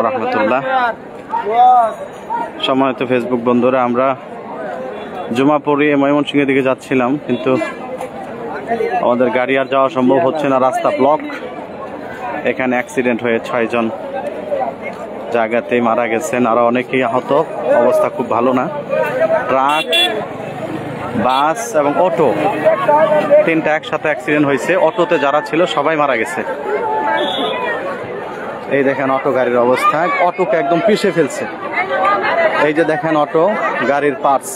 ওয়া রাহমাতুল্লাহ। সম্মানিত ফেসবুক বন্ধুরা, আমরা জুমা পড়িয়ে ময়মনসিংহের দিকে যাচ্ছিলাম, কিন্তু আমাদের গাড়ি আর যাওয়া সম্ভব হচ্ছে না, রাস্তা ব্লক। এখানে অ্যাক্সিডেন্ট হয়ে 6 জন জায়গাতেই মারা গেছেন, আরো অনেকেই আহত, অবস্থা খুব ভালো না। ট্রাক, বাস এবং অটো, 3টা একসাথে অ্যাক্সিডেন্ট হয়েছে। অটোতে যারা ছিল সবাই মারা গেছে। এই দেখেন অটো গাড়ির অবস্থা, অটোকে একদম পিষে ফেলছে। এই যে দেখেন অটো গাড়ির পার্টস,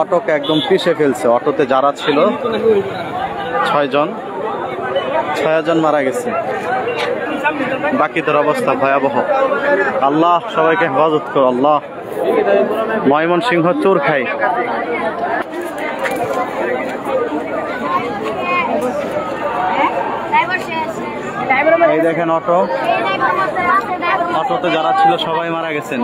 অটোকে একদম পিষে ফেলছে। অটোতে যারা ছিল 6 জন মারা গেছে, বাকিদের অবস্থা ভয়াবহ। আল্লাহ সবাইকে হেফাজত করো আল্লাহ। ময়মনসিংহ চোরখাই। এই দেখেন অটো, অটোতে যারা ছিল সবাই মারা গেছেন।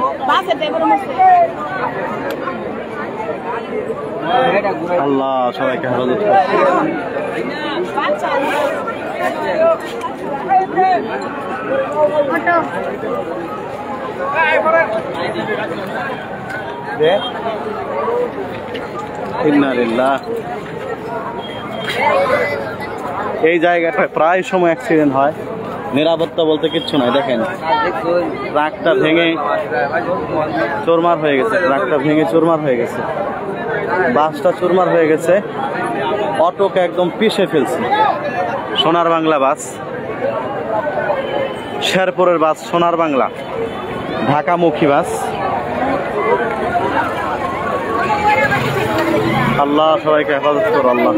আল্লাহ সবাইকে হেফাজত করো। এই জায়গাটায় প্রায় সময় অ্যাক্সিডেন্ট হয়, নিরাপত্তা বলতে কিচ্ছু নাই। দেখেন ট্রাকটা ভেঙে চুরমার হয়ে গেছে, বাসটা চুরমার হয়ে গেছে, অটোকে একদম পিষে ফেলছে। সোনার বাংলা বাস, শেরপুরের বাস, সোনার বাংলা ঢাকামুখী বাস। আল্লাহ সবাইকে হেফাজত করো আল্লাহ।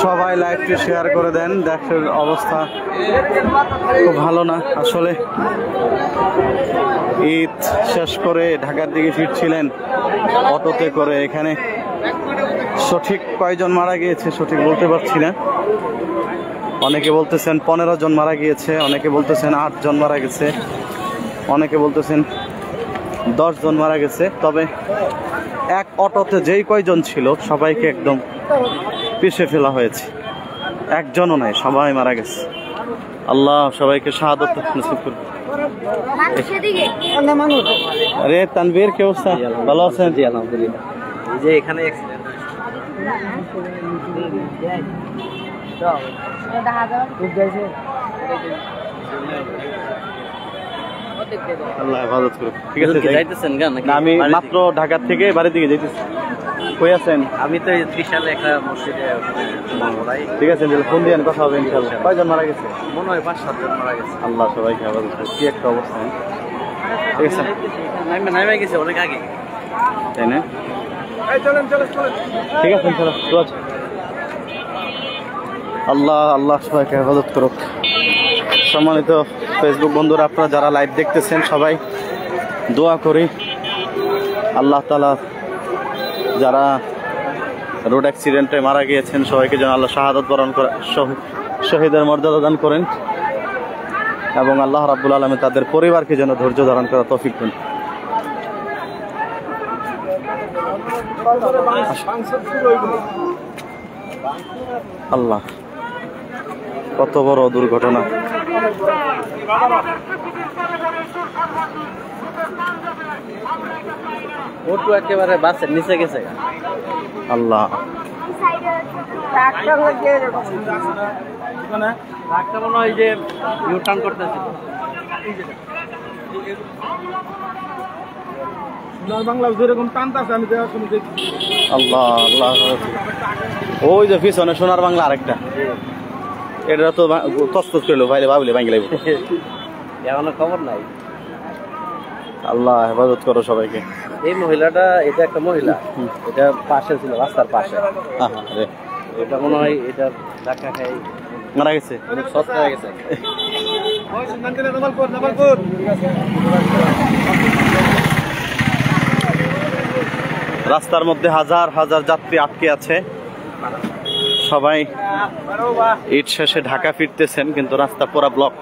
সবাই লাইভটি শেয়ার করে দেন। দেশের অবস্থা খুব ভালো না আসলে। ঈদ শেষ করে ঢাকার দিকে ফিরছিলেন অটোতে করে। এখানে সঠিক কয়জন মারা গিয়েছে সঠিক বলতে পারছি না। অনেকে বলতেছেন 15 জন মারা গিয়েছে, অনেকে বলতেছেন 8 জন মারা গেছে, অনেকে বলতেছেন 10 জন মারা গেছে। তবে এক অটোতে যেই কয়জন ছিল সবাইকে একদম পিষে ফেলা হয়েছে, একজনও নাই, সবাই মারা গেছে। আল্লাহ সবাইকে শাহাদাত নসিব করুন। আরে তানভীর, কি অবস্থা? ভালো আছেন? জি আলহামদুলিল্লাহ। এই যে এখানে আল্লাহ হেফাজত করুন। ঠিক আছে, আমি মাত্র ঢাকা থেকে বাড়ির দিকে যাইতেছি। কই আছেন? আমি তো ত্রিশালে একটা মসজিদে। ঠিক আছে, ফোন দিয়ে কথা হবে ইনশাআল্লাহ। কয়জন মারা গেছে? মনে হয় 5-7 জন মারা গেছে। আল্লাহ সবাইকে হেফাজত করুন। কি একটা অবস্থা! ঠিক আছে, নামে গেছে অনেক আগে, তাই না? ঠিক আছে, আল্লাহ আল্লাহ সবাইকে হেফাজত করুক। সম্মানিত ফেসবুক বন্ধুরা, আপনারা যারা লাইভ দেখতেছেন সবাই দোয়া করি আল্লাহ তাআলা যারা রোড অ্যাক্সিডেন্টে মারা গিয়েছেন সবাইকে যেন আল্লাহ শাহাদাত বরণ করে, শহীদের মর্যাদা দান করেন, এবং আল্লাহ রাব্বুল আলামিন তাদের পরিবারকে যেন ধৈর্য ধারণ করার তৌফিক দেন। আল্লাহ, কত বড় দুর্ঘটনা! ওটু একেবারে বাসের নিচে গেছে। আল্লাহ মনে হয় যে ইউ টার্ন করতেছে। বাংলা যেরকম টানতেছে আমি আল্লাহ আল্লাহ, ওই যে পিছনে সোনার বাংলা আরেকটা, এটা তো তসতস করলো ভাইলে ভাবলে ভাঙি লাগবে। এখনো খবর নাই। আল্লাহ হেফাজত করো সবাইকে। এই মহিলাটা, এটা একটা মহিলা, এটা পাশে ছিল, রাস্তার পাশে। এটা মনে হয় এটা ধাক্কা খাই মারা গেছে, অনেক সস্তা হয়ে গেছে। রাস্তার মধ্যে হাজার হাজার যাত্রী আটকে আছে, সবাই ঈদ শেষে ঢাকা ফিরতেছেন, কিন্তু রাস্তা পুরা ব্লক।